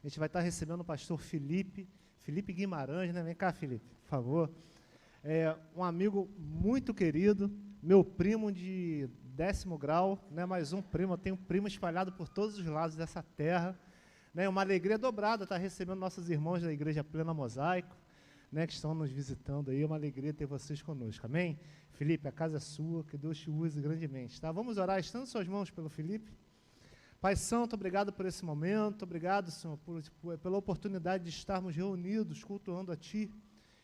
A gente vai estar recebendo o pastor Felipe Guimarães, né? Vem cá, Felipe, por favor. Um amigo muito querido, meu primo de 10º grau, né? Mais um primo, eu tenho primo espalhado por todos os lados dessa terra. Né? Uma alegria dobrada estar recebendo nossos irmãos da Igreja Plena Mosaico, né? Que estão nos visitando aí, é uma alegria ter vocês conosco, amém? Felipe, a casa é sua, que Deus te use grandemente, tá? Vamos orar, estando suas mãos pelo Felipe. Pai Santo, obrigado por esse momento, obrigado, Senhor, pela oportunidade de estarmos reunidos, cultuando a Ti,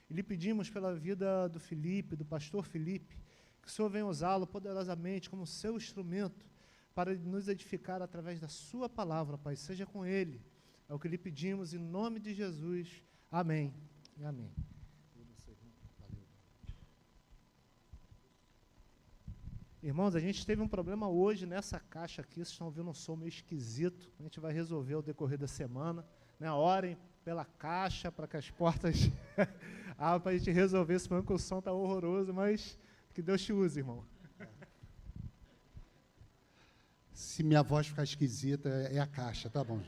e lhe pedimos pela vida do Felipe, do pastor Felipe, que o Senhor venha usá-lo poderosamente como seu instrumento, para nos edificar através da sua palavra, Pai, seja com ele, é o que lhe pedimos, em nome de Jesus, amém e amém. Irmãos, a gente teve um problema hoje nessa caixa aqui, vocês estão ouvindo um som meio esquisito, a gente vai resolver ao decorrer da semana, né? Orem pela caixa, para que as portas abram, para a gente resolver esse problema, que o som está horroroso, mas que Deus te use, irmão. Se minha voz ficar esquisita, é a caixa, tá bom?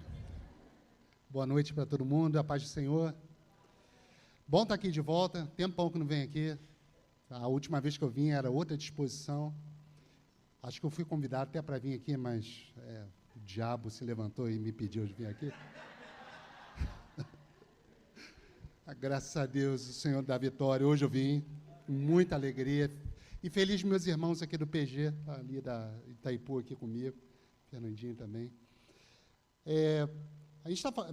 Boa noite para todo mundo, a paz do Senhor. Bom estar aqui de volta, tempão que não venho aqui, a última vez que eu vim era outra disposição. Acho que eu fui convidado até para vir aqui, mas o diabo se levantou e me pediu de vir aqui. Graças a Deus, o Senhor dá vitória. Hoje eu vim com muita alegria. E feliz meus irmãos aqui do PG, ali da Itaipu aqui comigo, Fernandinho também.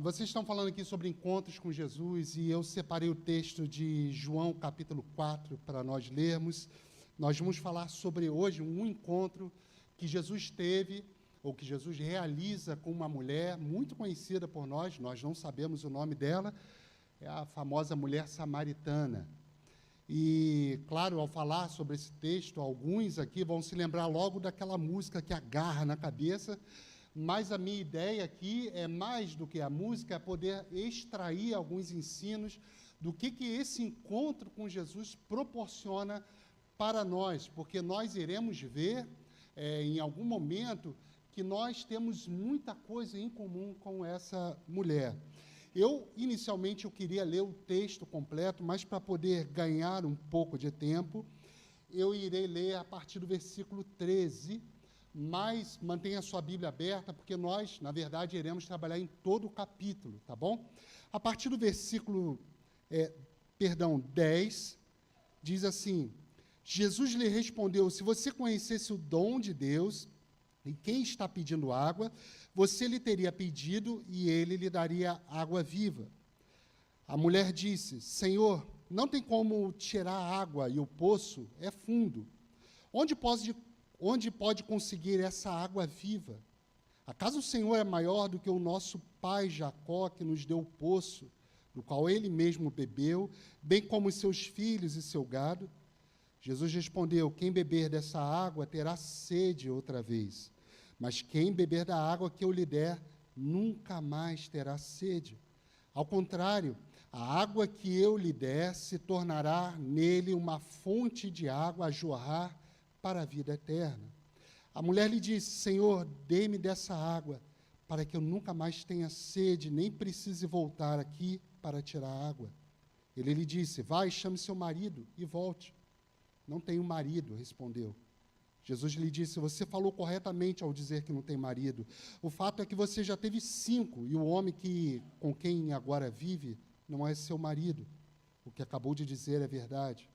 Vocês estão falando aqui sobre encontros com Jesus, e eu separei o texto de João, capítulo 4, para nós lermos. Nós vamos falar sobre, hoje, um encontro que Jesus teve, ou que Jesus realiza com uma mulher muito conhecida por nós não sabemos o nome dela, é a famosa mulher samaritana. E, claro, ao falar sobre esse texto, alguns aqui vão se lembrar logo daquela música que agarra na cabeça, mas a minha ideia aqui é mais do que a música, é poder extrair alguns ensinos do que esse encontro com Jesus proporciona para nós, porque nós iremos ver, em algum momento, que nós temos muita coisa em comum com essa mulher. Inicialmente, eu queria ler o texto completo, mas para poder ganhar um pouco de tempo, eu irei ler a partir do versículo 13, mas mantenha a sua Bíblia aberta, porque nós, na verdade, iremos trabalhar em todo o capítulo, tá bom? A partir do versículo, 10, diz assim: Jesus lhe respondeu: se você conhecesse o dom de Deus e quem está pedindo água, você lhe teria pedido e ele lhe daria água viva. A mulher disse: Senhor, não tem como tirar água e o poço é fundo. Onde pode conseguir essa água viva? Acaso o Senhor é maior do que o nosso pai Jacó, que nos deu o poço, do qual ele mesmo bebeu, bem como os seus filhos e seu gado? Jesus respondeu: quem beber dessa água terá sede outra vez, mas quem beber da água que eu lhe der, nunca mais terá sede. Ao contrário, a água que eu lhe der se tornará nele uma fonte de água a jorrar para a vida eterna. A mulher lhe disse: Senhor, dê-me dessa água, para que eu nunca mais tenha sede, nem precise voltar aqui para tirar água. Ele lhe disse: vai, chame seu marido e volte. Não tenho marido, respondeu. Jesus lhe disse: você falou corretamente ao dizer que não tem marido. O fato é que você já teve 5, e o homem com quem agora vive não é seu marido. O que acabou de dizer é verdade.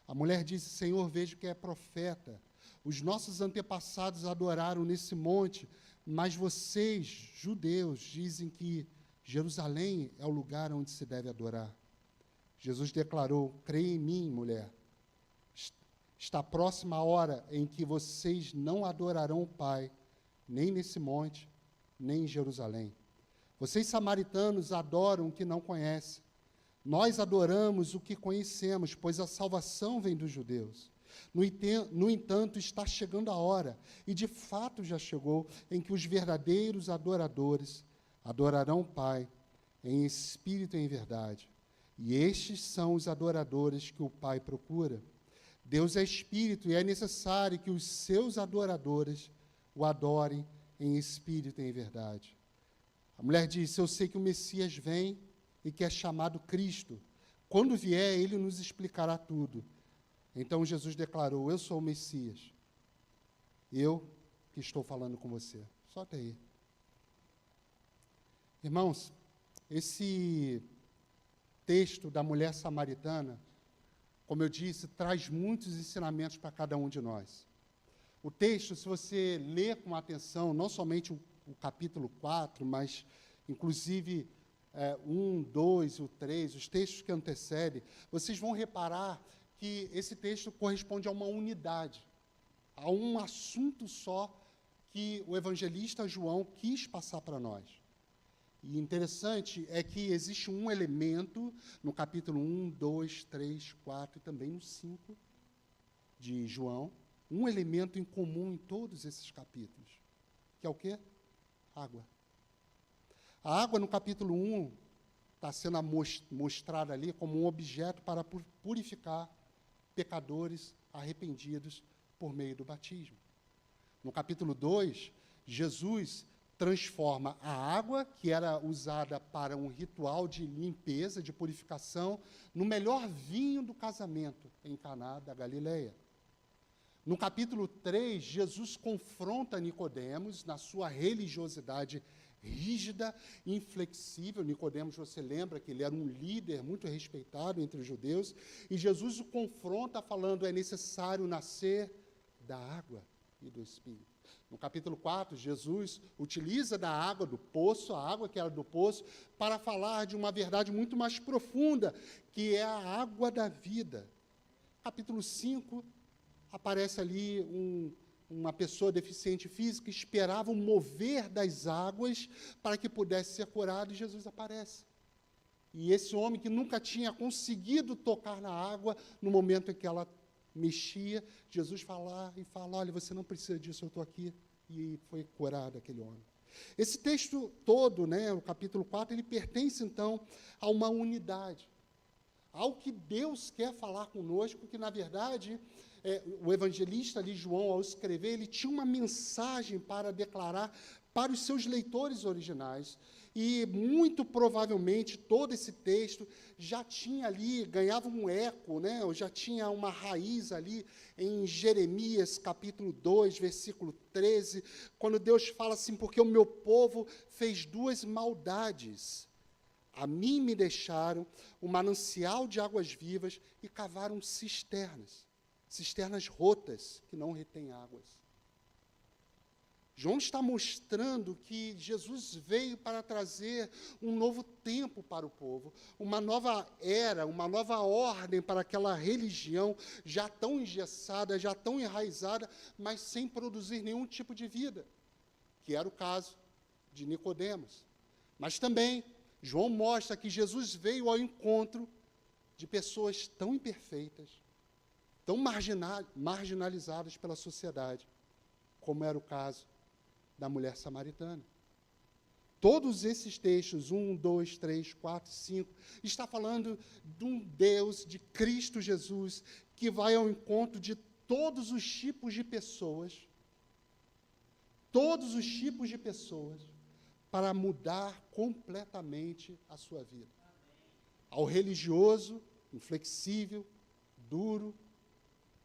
A mulher disse: Senhor, vejo que é profeta. Os nossos antepassados adoraram nesse monte, mas vocês, judeus, dizem que Jerusalém é o lugar onde se deve adorar. Jesus declarou: creia em mim, mulher. Está próxima a hora em que vocês não adorarão o Pai, nem nesse monte, nem em Jerusalém. Vocês, samaritanos, adoram o que não conhecem. Nós adoramos o que conhecemos, pois a salvação vem dos judeus. No entanto, está chegando a hora, e de fato já chegou, em que os verdadeiros adoradores adorarão o Pai em espírito e em verdade. E estes são os adoradores que o Pai procura. Deus é espírito e é necessário que os seus adoradores o adorem em espírito e em verdade. A mulher disse: eu sei que o Messias vem e que é chamado Cristo. Quando vier, ele nos explicará tudo. Então Jesus declarou: eu sou o Messias. Eu que estou falando com você. Solta aí. Irmãos, esse texto da mulher samaritana, como eu disse, traz muitos ensinamentos para cada um de nós. O texto, se você ler com atenção, não somente o capítulo 4, mas inclusive 1, 2, o 3, os textos que antecedem, vocês vão reparar que esse texto corresponde a uma unidade, a um assunto só que o evangelista João quis passar para nós. E interessante é que existe um elemento no capítulo 1, 2, 3, 4 e também no 5 de João, um elemento em comum em todos esses capítulos, que é o quê? Água. A água no capítulo 1 está sendo mostrada ali como um objeto para purificar pecadores arrependidos por meio do batismo. No capítulo 2, Jesus transforma a água, que era usada para um ritual de limpeza, de purificação, no melhor vinho do casamento em Caná da Galileia. No capítulo 3, Jesus confronta Nicodemos na sua religiosidade rígida, inflexível. Nicodemos, você lembra que ele era um líder muito respeitado entre os judeus, e Jesus o confronta falando: é necessário nascer da água e do Espírito. No capítulo 4, Jesus utiliza da água do poço, a água que era do poço, para falar de uma verdade muito mais profunda, que é a água da vida. Capítulo 5, aparece ali uma pessoa deficiente física, esperava o mover das águas para que pudesse ser curado, e Jesus aparece. E esse homem que nunca tinha conseguido tocar na água, no momento em que ela mexia, Jesus fala: olha, você não precisa disso, eu estou aqui. E foi curado aquele homem. Esse texto todo, o capítulo 4, ele pertence, então, a uma unidade, ao que Deus quer falar conosco, que, na verdade, o evangelista ali, João, ao escrever, ele tinha uma mensagem para declarar para os seus leitores originais, e muito provavelmente todo esse texto já tinha ali, ganhava um eco, ou já tinha uma raiz ali em Jeremias, capítulo 2, versículo 13, quando Deus fala assim: porque o meu povo fez duas maldades. A mim me deixaram um manancial de águas vivas e cavaram cisternas rotas que não retêm águas. João está mostrando que Jesus veio para trazer um novo tempo para o povo, uma nova era, uma nova ordem para aquela religião já tão engessada, já tão enraizada, mas sem produzir nenhum tipo de vida, que era o caso de Nicodemos. Mas também João mostra que Jesus veio ao encontro de pessoas tão imperfeitas, tão marginalizadas pela sociedade, como era o caso da mulher samaritana. Todos esses textos, 1, 2, 3, 4, 5, está falando de um Deus, de Cristo Jesus, que vai ao encontro de todos os tipos de pessoas, para mudar completamente a sua vida. Ao religioso, inflexível, duro,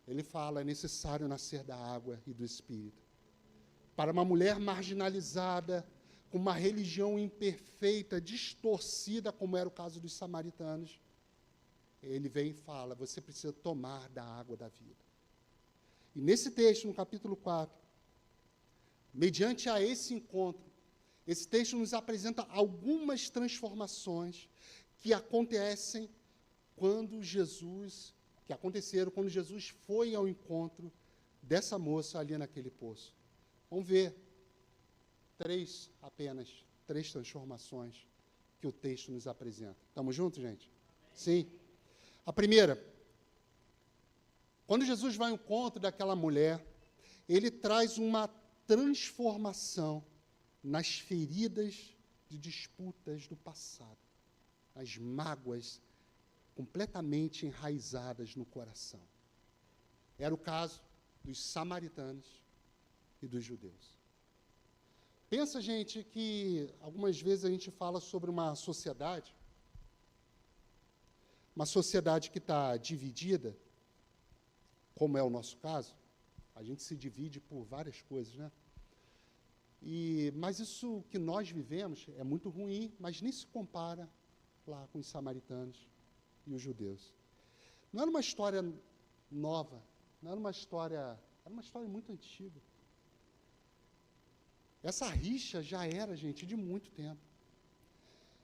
ele fala: é necessário nascer da água e do Espírito. Para uma mulher marginalizada, com uma religião imperfeita, distorcida, como era o caso dos samaritanos, ele vem e fala: você precisa tomar da água da vida. E nesse texto, no capítulo 4, mediante a esse encontro, esse texto nos apresenta algumas transformações que aconteceram quando Jesus foi ao encontro dessa moça ali naquele poço. Vamos ver apenas três transformações que o texto nos apresenta. Estamos juntos, gente? Sim. A primeira, quando Jesus vai ao encontro daquela mulher, ele traz uma transformação nas feridas de disputas do passado, as mágoas completamente enraizadas no coração. Era o caso dos samaritanos e dos judeus. Pensa, gente, que algumas vezes a gente fala sobre uma sociedade que está dividida, como é o nosso caso. A gente se divide por várias coisas, né? Mas isso que nós vivemos é muito ruim, mas nem se compara lá com os samaritanos e os judeus. Não era uma história nova, não era uma história muito antiga. Essa rixa já era, gente, de muito tempo.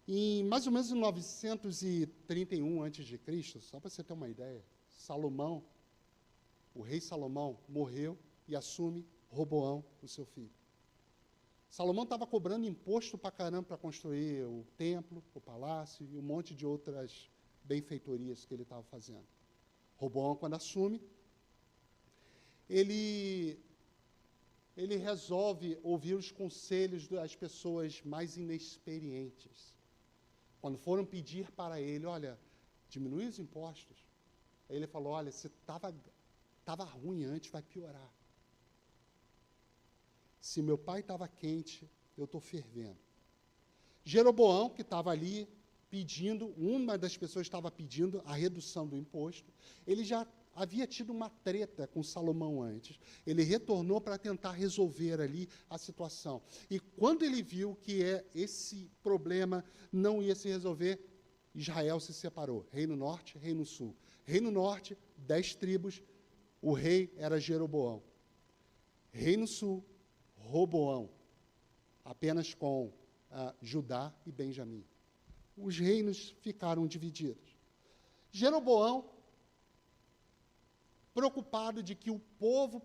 Em mais ou menos em 931 a.C., só para você ter uma ideia, Salomão, o rei Salomão, morreu e assume Roboão, o seu filho. Salomão estava cobrando imposto para caramba para construir o templo, o palácio e um monte de outras benfeitorias que ele estava fazendo. Roboão, quando assume, ele resolve ouvir os conselhos das pessoas mais inexperientes. Quando foram pedir para ele, olha, diminui os impostos. Aí ele falou, olha, se estava ruim antes, vai piorar. Se meu pai estava quente, eu estou fervendo. Jeroboão, que estava ali pedindo, uma das pessoas estava pedindo a redução do imposto, ele já havia tido uma treta com Salomão antes. Ele retornou para tentar resolver ali a situação. E quando ele viu que esse problema não ia se resolver, Israel se separou. Reino Norte, Reino Sul. Reino Norte, 10 tribos, o rei era Jeroboão. Reino Sul, Roboão, apenas com Judá e Benjamim. Os reinos ficaram divididos. Jeroboão, preocupado de que o povo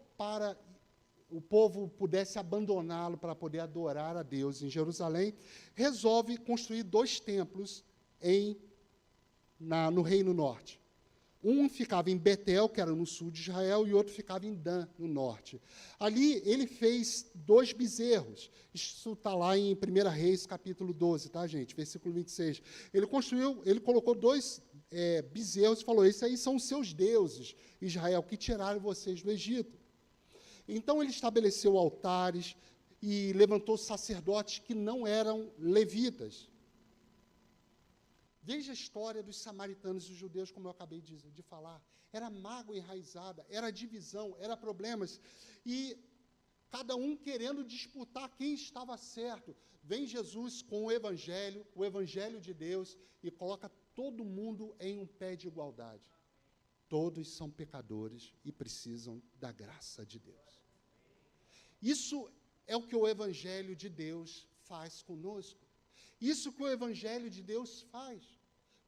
pudesse abandoná-lo para poder adorar a Deus em Jerusalém, resolve construir 2 templos no Reino Norte. Um ficava em Betel, que era no sul de Israel, e outro ficava em Dan, no norte. Ali ele fez 2 bezerros. Isso está lá em 1 Reis, capítulo 12, tá, gente? Versículo 26. Ele colocou 2 bezerros e falou, esses aí são os seus deuses, Israel, que tiraram vocês do Egito. Então ele estabeleceu altares e levantou sacerdotes que não eram levitas. Veja a história dos samaritanos e os judeus, como eu acabei de falar. Era mágoa enraizada, era divisão, era problemas. E cada um querendo disputar quem estava certo. Vem Jesus com o Evangelho de Deus, e coloca todo mundo em um pé de igualdade. Todos são pecadores e precisam da graça de Deus. Isso é o que o Evangelho de Deus faz conosco. Isso que o Evangelho de Deus faz.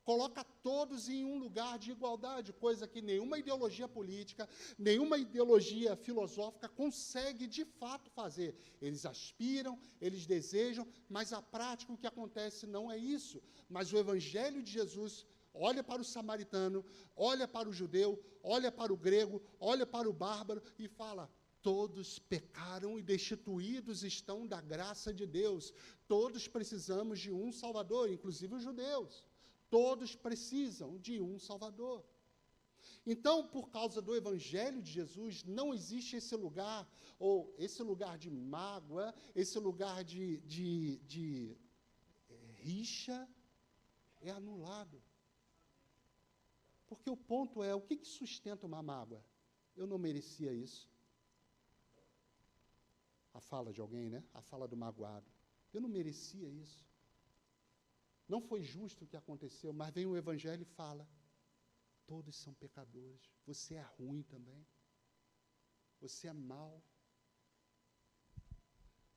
Coloca todos em um lugar de igualdade, coisa que nenhuma ideologia política, nenhuma ideologia filosófica consegue de fato fazer. Eles aspiram, eles desejam, mas a prática, o que acontece não é isso. Mas o Evangelho de Jesus olha para o samaritano, olha para o judeu, olha para o grego, olha para o bárbaro e fala, todos pecaram e destituídos estão da graça de Deus. Todos precisamos de um Salvador, inclusive os judeus. Todos precisam de um Salvador. Então, por causa do Evangelho de Jesus, não existe esse lugar, ou esse lugar de mágoa, esse lugar de rixa, é anulado. Porque o ponto é, o que sustenta uma mágoa? Eu não merecia isso. A fala de alguém, né? A fala do magoado. Eu não merecia isso. Não foi justo o que aconteceu, mas vem o Evangelho e fala, todos são pecadores, você é ruim também, você é mau.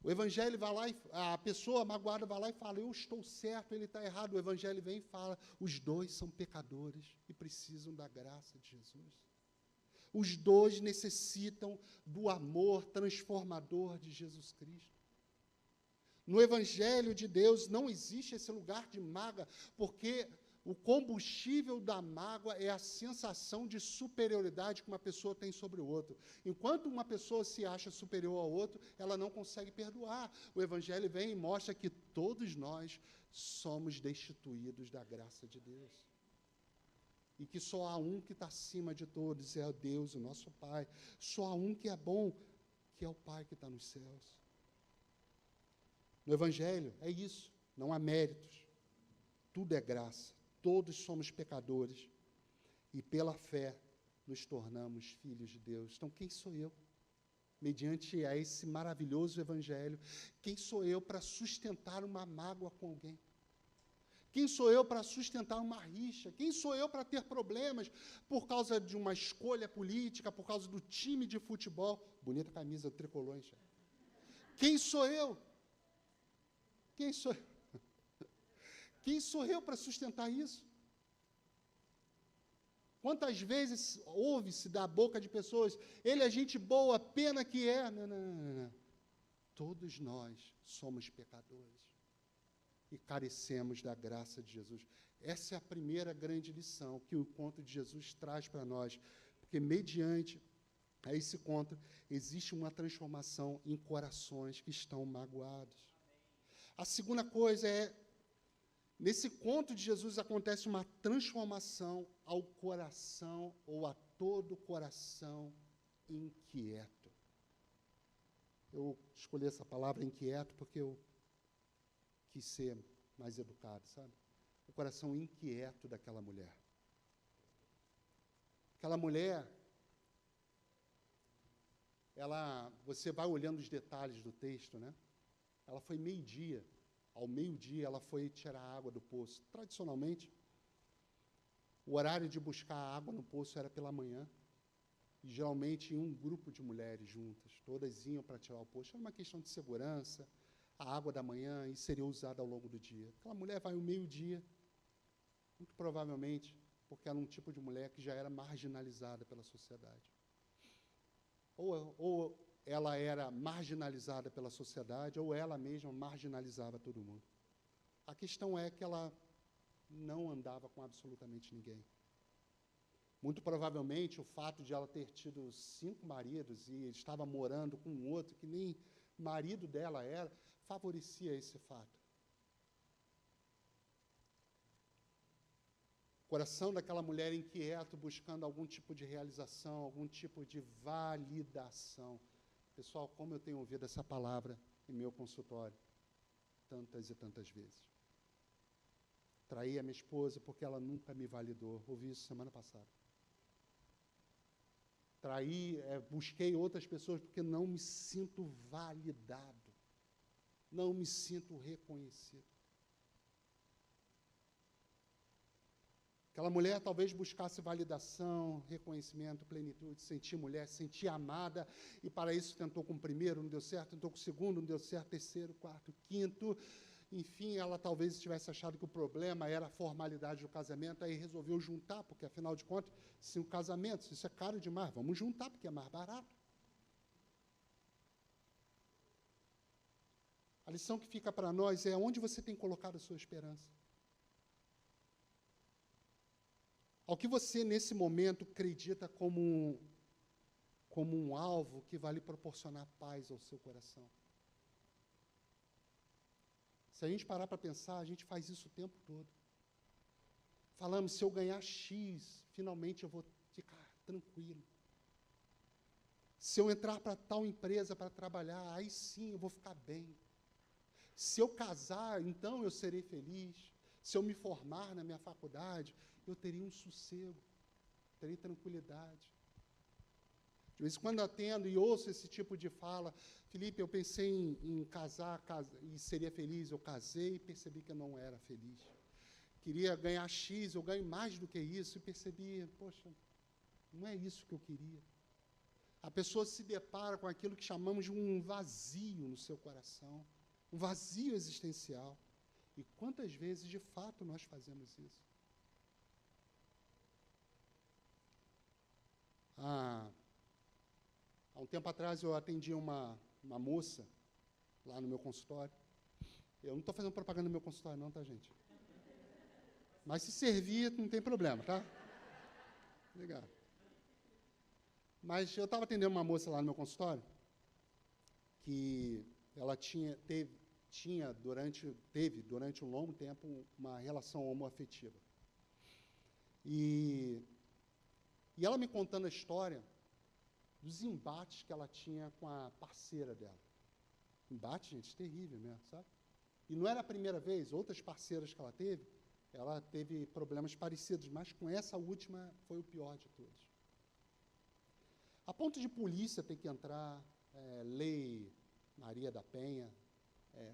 O Evangelho vai lá, a pessoa magoada vai lá e fala, eu estou certo, ele está errado. O Evangelho vem e fala, os dois são pecadores e precisam da graça de Jesus. Os dois necessitam do amor transformador de Jesus Cristo. No Evangelho de Deus não existe esse lugar de mágoa, porque o combustível da mágoa é a sensação de superioridade que uma pessoa tem sobre o outro. Enquanto uma pessoa se acha superior ao outro, ela não consegue perdoar. O Evangelho vem e mostra que todos nós somos destituídos da graça de Deus. E que só há um que está acima de todos, é Deus, o nosso Pai. Só há um que é bom, que é o Pai que está nos céus. No Evangelho é isso, não há méritos, tudo é graça, todos somos pecadores e pela fé nos tornamos filhos de Deus. Então, quem sou eu? Mediante a esse maravilhoso Evangelho, quem sou eu para sustentar uma mágoa com alguém? Quem sou eu para sustentar uma rixa? Quem sou eu para ter problemas por causa de uma escolha política, por causa do time de futebol? Bonita camisa tricolor, hein, chefe? Quem sou eu? Quem sou eu? Quem sou eu para sustentar isso? Quantas vezes ouve-se da boca de pessoas, ele é gente boa, pena que é. Não, não, não, não. Todos nós somos pecadores e carecemos da graça de Jesus. Essa é a primeira grande lição que o encontro de Jesus traz para nós, porque mediante a esse encontro existe uma transformação em corações que estão magoados. A segunda coisa é, nesse encontro de Jesus acontece uma transformação ao coração ou a todo o coração inquieto. Eu escolhi essa palavra inquieto porque eu quis ser mais educado, sabe? O coração inquieto daquela mulher. Aquela mulher, você vai olhando os detalhes do texto, né? Ela foi meio-dia. Ao meio-dia, ela foi tirar a água do poço. Tradicionalmente, o horário de buscar a água no poço era pela manhã. E, geralmente, um grupo de mulheres juntas. Todas iam para tirar o poço. Era uma questão de segurança. A água da manhã e seria usada ao longo do dia. Aquela mulher vai ao meio-dia, muito provavelmente porque era um tipo de mulher que já era marginalizada pela sociedade. Ou ela era marginalizada pela sociedade, ou ela mesma marginalizava todo mundo. A questão é que ela não andava com absolutamente ninguém. Muito provavelmente, o fato de ela ter tido 5 maridos e estava morando com um outro que nem marido dela era, favorecia esse fato. O coração daquela mulher inquieto, buscando algum tipo de realização, algum tipo de validação. Pessoal, como eu tenho ouvido essa palavra em meu consultório, tantas e tantas vezes. Traí a minha esposa porque ela nunca me validou. Ouvi isso semana passada. Busquei outras pessoas porque não me sinto validado. Não me sinto reconhecido. Aquela mulher talvez buscasse validação, reconhecimento, plenitude, sentir mulher, sentir amada, e para isso tentou com o primeiro, não deu certo, tentou com o segundo, não deu certo, terceiro, quarto, quinto. Enfim, ela talvez tivesse achado que o problema era a formalidade do casamento, aí resolveu juntar, porque, afinal de contas, se o casamento, se isso é caro demais, vamos juntar, porque é mais barato. A lição que fica para nós é onde você tem colocado a sua esperança. Ao que você, nesse momento, acredita como um alvo que vai lhe proporcionar paz ao seu coração. Se a gente parar para pensar, a gente faz isso o tempo todo. Falamos, se eu ganhar X, finalmente eu vou ficar tranquilo. Se eu entrar para tal empresa para trabalhar, aí sim eu vou ficar bem. Se eu casar, então eu serei feliz. Se eu me formar na minha faculdade, eu teria um sossego, terei tranquilidade. De vez em quando eu atendo e ouço esse tipo de fala, Felipe, eu pensei em casar e seria feliz, eu casei e percebi que eu não era feliz. Queria ganhar X, eu ganho mais do que isso, e percebi, poxa, não é isso que eu queria. A pessoa se depara com aquilo que chamamos de um vazio no seu coração, um vazio existencial. E quantas vezes, de fato, nós fazemos isso? Há um tempo atrás, eu atendi uma moça lá no meu consultório. Eu não estou fazendo propaganda no meu consultório, não, tá, gente? Mas se servir, não tem problema, tá? Obrigado. Mas eu estava atendendo uma moça lá no meu consultório que ela teve durante um longo tempo uma relação homoafetiva. E ela me contando a história dos embates que ela tinha com a parceira dela. Embate, gente, terrível mesmo, sabe? E não era a primeira vez, outras parceiras que ela teve problemas parecidos, mas com essa última foi o pior de todos. A ponto de polícia ter que entrar, lei Maria da Penha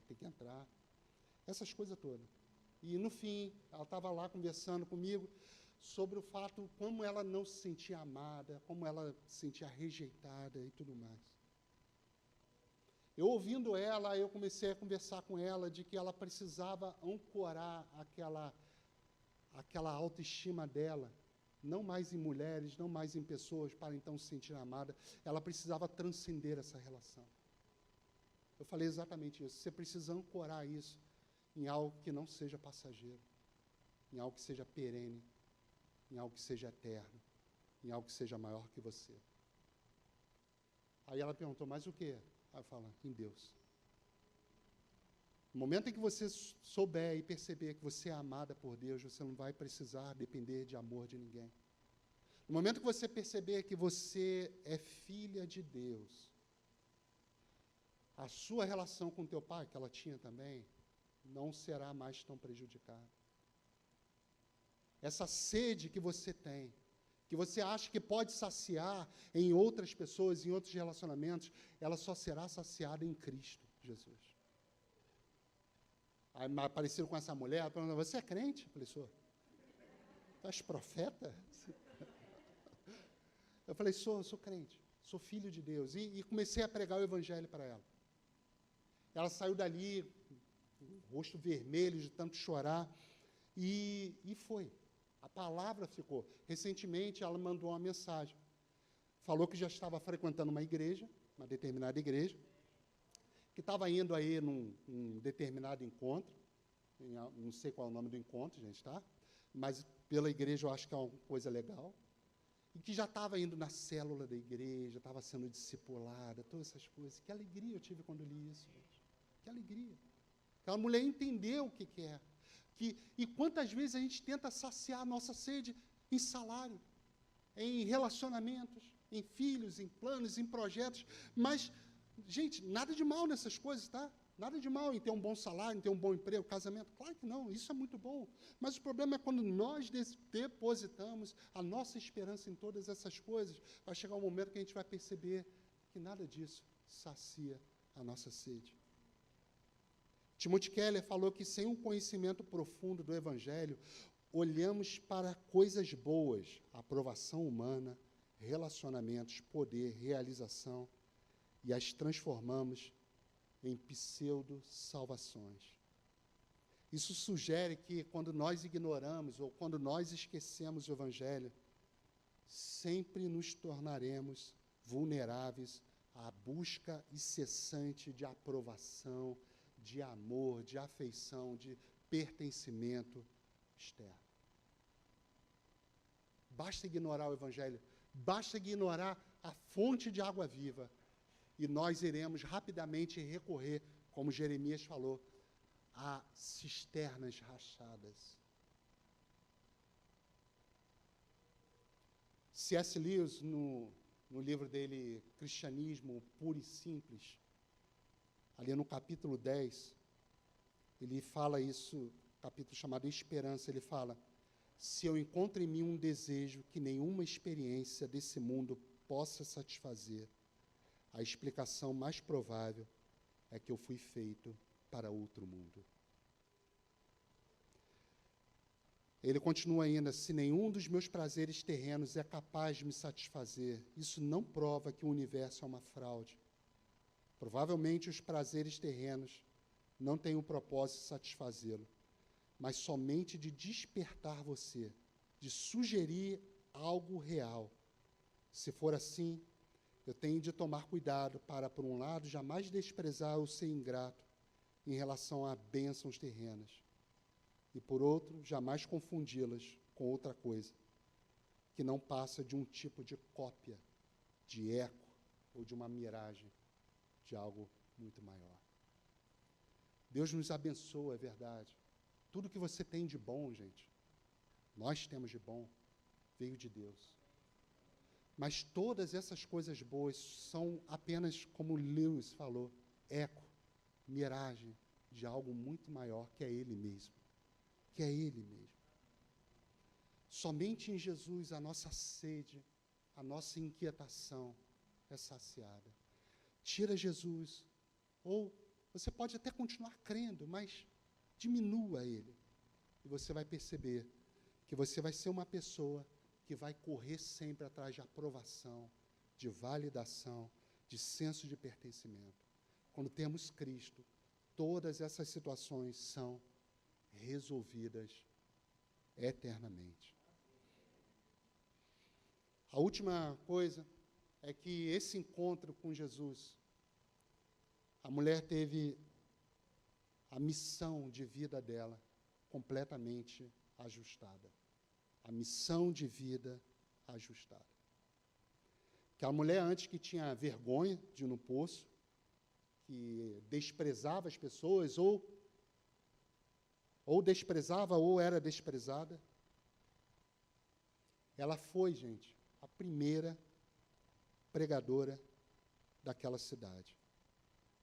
ter que entrar, essas coisas todas. E, no fim, ela estava lá conversando comigo sobre o fato como ela não se sentia amada, como ela se sentia rejeitada e tudo mais. Eu ouvindo ela, eu comecei a conversar com ela de que ela precisava ancorar aquela autoestima dela, não mais em mulheres, não mais em pessoas, para então se sentir amada. Ela precisava transcender essa relação. Eu falei exatamente isso. Você precisa ancorar isso em algo que não seja passageiro, em algo que seja perene, em algo que seja eterno, em algo que seja maior que você. Aí ela perguntou, mas o quê? Aí eu falo, em Deus. No momento em que você souber e perceber que você é amada por Deus, você não vai precisar depender de amor de ninguém. No momento que você perceber que você é filha de Deus, a sua relação com teu pai, que ela tinha também, não será mais tão prejudicada. Essa sede que você tem, que você acha que pode saciar em outras pessoas, em outros relacionamentos, ela só será saciada em Cristo Jesus. Aí, parecido com essa mulher, ela perguntou, você é crente? Eu falei, sou. Tu és profeta? Eu falei, sou crente, sou filho de Deus. E comecei a pregar o evangelho para ela. Ela saiu dali, rosto vermelho de tanto chorar, e foi. A palavra ficou. Recentemente, ela mandou uma mensagem. Falou que já estava frequentando uma igreja, uma determinada igreja, que estava indo aí num determinado encontro, não sei qual é o nome do encontro, gente, tá? Mas pela igreja eu acho que é uma coisa legal, e que já estava indo na célula da igreja, estava sendo discipulada, todas essas coisas. Que alegria eu tive quando li isso, gente. Que alegria. Aquela mulher entendeu o que é. E quantas vezes a gente tenta saciar a nossa sede em salário, em relacionamentos, em filhos, em planos, em projetos, mas, gente, nada de mal nessas coisas, tá? Nada de mal em ter um bom salário, em ter um bom emprego, casamento. Claro que não, isso é muito bom. Mas o problema é quando nós depositamos a nossa esperança em todas essas coisas, vai chegar um momento que a gente vai perceber que nada disso sacia a nossa sede. Timothy Keller falou que sem um conhecimento profundo do Evangelho, olhamos para coisas boas, aprovação humana, relacionamentos, poder, realização, e as transformamos em pseudo-salvações. Isso sugere que quando nós ignoramos ou quando nós esquecemos o Evangelho, sempre nos tornaremos vulneráveis à busca incessante de aprovação, de amor, de afeição, de pertencimento externo. Basta ignorar o Evangelho, basta ignorar a fonte de água viva, e nós iremos rapidamente recorrer, como Jeremias falou, a cisternas rachadas. C.S. Lewis, no livro dele, Cristianismo Puro e Simples, ali no capítulo 10, ele fala isso, capítulo chamado Esperança, ele fala, se eu encontro em mim um desejo que nenhuma experiência desse mundo possa satisfazer, a explicação mais provável é que eu fui feito para outro mundo. Ele continua ainda, se nenhum dos meus prazeres terrenos é capaz de me satisfazer, isso não prova que o universo é uma fraude. Provavelmente os prazeres terrenos não têm o propósito de satisfazê-lo, mas somente de despertar você, de sugerir algo real. Se for assim, eu tenho de tomar cuidado para, por um lado, jamais desprezar ou ser ingrato em relação a bênçãos terrenas, e, por outro, jamais confundi-las com outra coisa, que não passa de um tipo de cópia, de eco ou de uma miragem de algo muito maior. Deus nos abençoa, é verdade. Tudo que você tem de bom, gente, nós temos de bom, veio de Deus. Mas todas essas coisas boas são apenas, como Lewis falou, eco, miragem, de algo muito maior, que é Ele mesmo. Que é Ele mesmo. Somente em Jesus a nossa sede, a nossa inquietação é saciada. Tira Jesus, ou você pode até continuar crendo, mas diminua Ele. E você vai perceber que você vai ser uma pessoa que vai correr sempre atrás de aprovação, de validação, de senso de pertencimento. Quando temos Cristo, todas essas situações são resolvidas eternamente. A última coisa é que esse encontro com Jesus, a mulher teve a missão de vida dela completamente ajustada. A missão de vida ajustada. Que a mulher antes que tinha vergonha de ir no poço, que desprezava as pessoas, ou desprezava ou era desprezada, ela foi, gente, a primeira pregadora daquela cidade.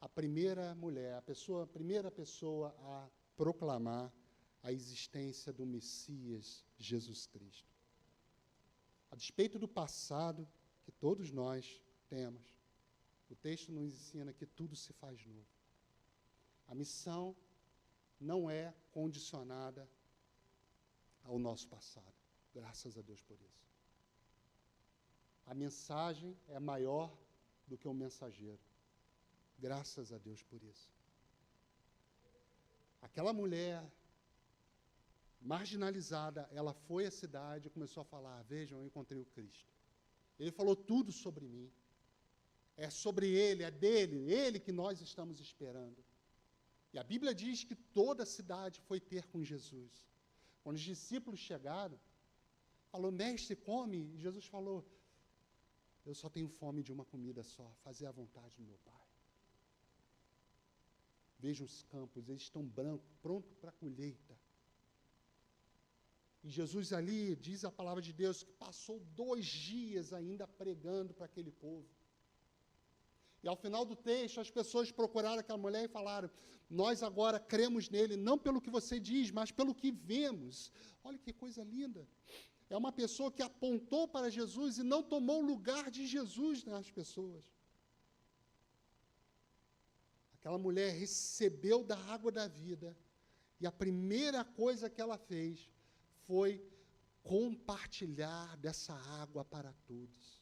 A primeira mulher, a primeira pessoa a proclamar a existência do Messias Jesus Cristo. A despeito do passado que todos nós temos, o texto nos ensina que tudo se faz novo. A missão não é condicionada ao nosso passado. Graças a Deus por isso. A mensagem é maior do que o mensageiro. Graças a Deus por isso. Aquela mulher marginalizada, ela foi à cidade e começou a falar: vejam, eu encontrei o Cristo. Ele falou tudo sobre mim. É sobre Ele, é dele, Ele que nós estamos esperando. E a Bíblia diz que toda a cidade foi ter com Jesus. Quando os discípulos chegaram, falou: mestre, come. E Jesus falou: eu só tenho fome de uma comida só, fazer a vontade do meu Pai. Vejam os campos, eles estão brancos, prontos para a colheita. E Jesus ali, diz a palavra de Deus, que passou 2 dias ainda pregando para aquele povo. E ao final do texto, as pessoas procuraram aquela mulher e falaram: nós agora cremos nele, não pelo que você diz, mas pelo que vemos. Olha que coisa linda. É uma pessoa que apontou para Jesus e não tomou o lugar de Jesus nas pessoas. Aquela mulher recebeu da água da vida, e a primeira coisa que ela fez foi compartilhar dessa água para todos.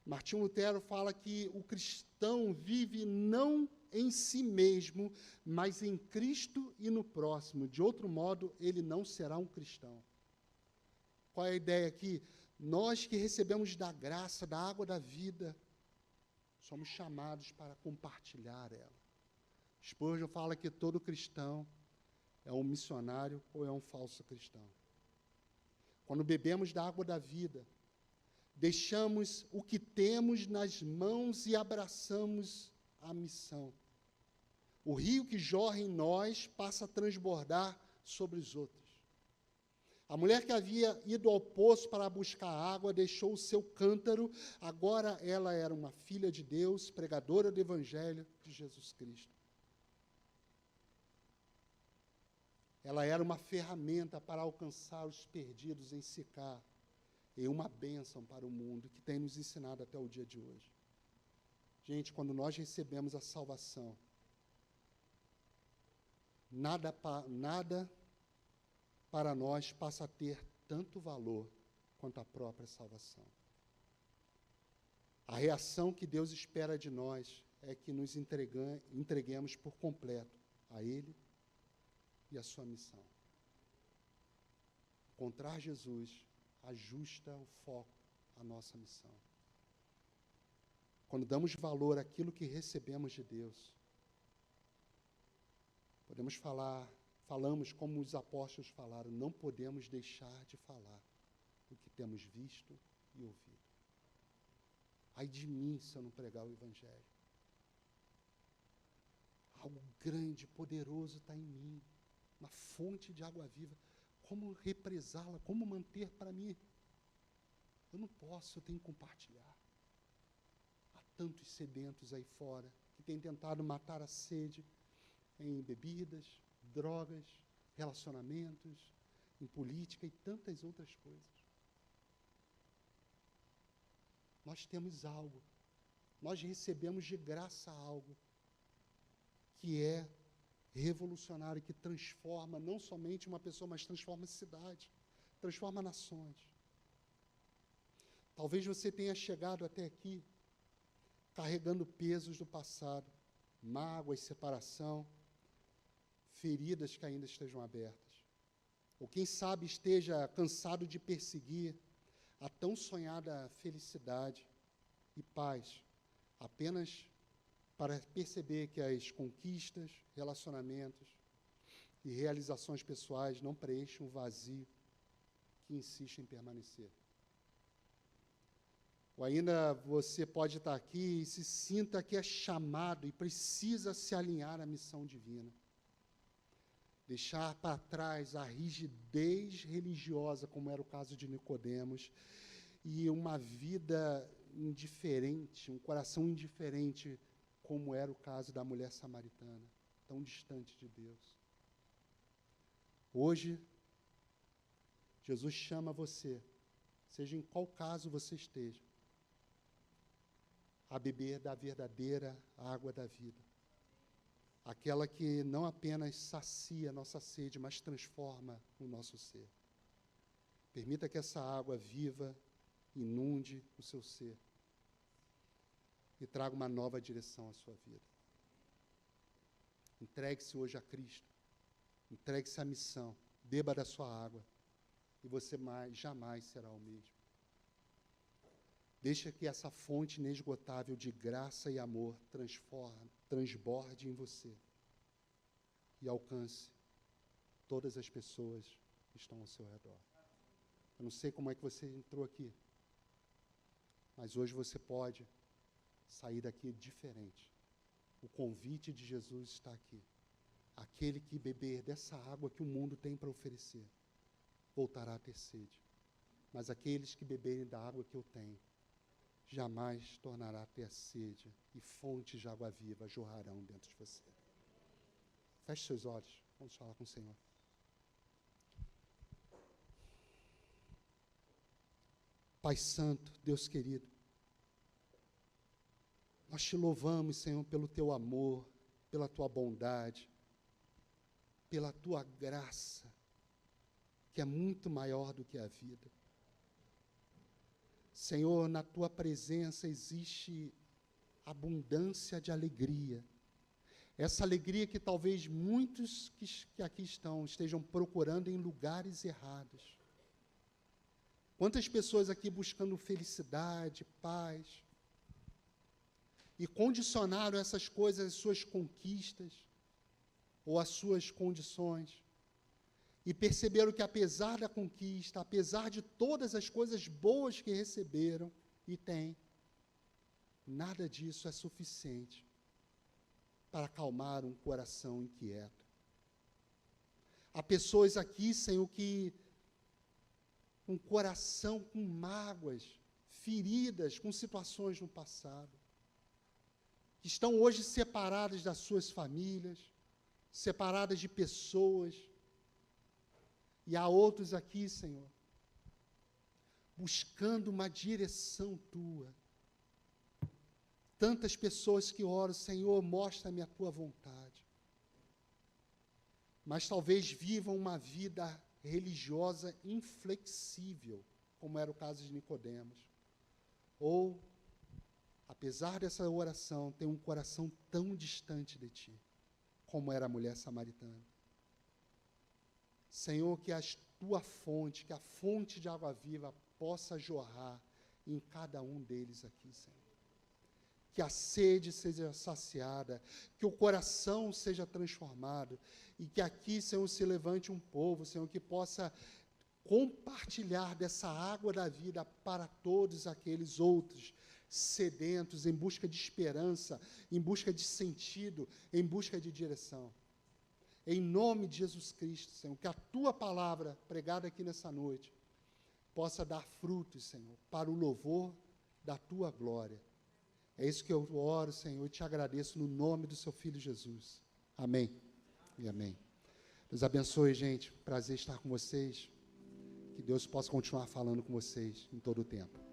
Martinho Lutero fala que o cristão vive não em si mesmo, mas em Cristo e no próximo. De outro modo, ele não será um cristão. Qual é a ideia aqui? Nós que recebemos da graça, da água da vida, somos chamados para compartilhar ela. Spurgeon fala que todo cristão é um missionário ou é um falso cristão. Quando bebemos da água da vida, deixamos o que temos nas mãos e abraçamos a missão. O rio que jorra em nós passa a transbordar sobre os outros. A mulher que havia ido ao poço para buscar água deixou o seu cântaro, agora ela era uma filha de Deus, pregadora do Evangelho de Jesus Cristo. Ela era uma ferramenta para alcançar os perdidos em Sicar, e uma bênção para o mundo, que tem nos ensinado até o dia de hoje. Gente, quando nós recebemos a salvação, nada para nós passa a ter tanto valor quanto a própria salvação. A reação que Deus espera de nós é que nos entreguemos por completo a Ele e a sua missão. Encontrar Jesus ajusta o foco à nossa missão. Quando damos valor àquilo que recebemos de Deus, falamos como os apóstolos falaram, não podemos deixar de falar o que temos visto e ouvido. Ai de mim se eu não pregar o Evangelho. Algo grande, poderoso está em mim, uma fonte de água viva. Como represá-la, como manter para mim? Eu não posso, eu tenho que compartilhar. Há tantos sedentos aí fora que têm tentado matar a sede, em bebidas, drogas, relacionamentos, em política e tantas outras coisas. Nós temos algo, nós recebemos de graça algo que é revolucionário, que transforma não somente uma pessoa, mas transforma a cidade, transforma nações. Talvez você tenha chegado até aqui carregando pesos do passado, mágoas, separação, feridas que ainda estejam abertas. Ou quem sabe esteja cansado de perseguir a tão sonhada felicidade e paz, apenas para perceber que as conquistas, relacionamentos e realizações pessoais não preenchem o vazio que insiste em permanecer. Ou ainda você pode estar aqui e se sinta que é chamado e precisa se alinhar à missão divina. Deixar para trás a rigidez religiosa, como era o caso de Nicodemos, e uma vida indiferente, um coração indiferente, como era o caso da mulher samaritana, tão distante de Deus. Hoje, Jesus chama você, seja em qual caso você esteja, a beber da verdadeira água da vida. Aquela que não apenas sacia a nossa sede, mas transforma o nosso ser. Permita que essa água viva inunde o seu ser e traga uma nova direção à sua vida. Entregue-se hoje a Cristo, entregue-se à missão, beba da sua água e você jamais será o mesmo. Deixa que essa fonte inesgotável de graça e amor transborde em você e alcance todas as pessoas que estão ao seu redor. Eu não sei como é que você entrou aqui, mas hoje você pode sair daqui diferente. O convite de Jesus está aqui. Aquele que beber dessa água que o mundo tem para oferecer, voltará a ter sede. Mas aqueles que beberem da água que eu tenho, jamais tornará a ter sede, e fontes de água viva jorrarão dentro de você. Feche seus olhos, vamos falar com o Senhor. Pai Santo, Deus querido, nós te louvamos, Senhor, pelo teu amor, pela tua bondade, pela tua graça, que é muito maior do que a vida. Senhor, na tua presença existe abundância de alegria. Essa alegria que talvez muitos que aqui estejam procurando em lugares errados. Quantas pessoas aqui buscando felicidade, paz, e condicionaram essas coisas às suas conquistas ou às suas condições, e perceberam que apesar da conquista, apesar de todas as coisas boas que receberam e têm, nada disso é suficiente para acalmar um coração inquieto. Há pessoas aqui, Senhor, que um coração com mágoas, feridas, com situações no passado, que estão hoje separadas das suas famílias, separadas de pessoas. E há outros aqui, Senhor, buscando uma direção tua. Tantas pessoas que oram, Senhor, mostra-me a tua vontade. Mas talvez vivam uma vida religiosa inflexível, como era o caso de Nicodemos. Ou, apesar dessa oração, tem um coração tão distante de ti, como era a mulher samaritana. Senhor, que a tua fonte, que a fonte de água viva possa jorrar em cada um deles aqui, Senhor. Que a sede seja saciada, que o coração seja transformado, e que aqui, Senhor, se levante um povo, Senhor, que possa compartilhar dessa água da vida para todos aqueles outros sedentos, em busca de esperança, em busca de sentido, em busca de direção. Em nome de Jesus Cristo, Senhor, que a tua palavra pregada aqui nessa noite possa dar frutos, Senhor, para o louvor da tua glória. É isso que eu oro, Senhor, e te agradeço no nome do seu Filho Jesus. Amém. e amém. Deus abençoe, gente. Prazer estar com vocês. Que Deus possa continuar falando com vocês em todo o tempo.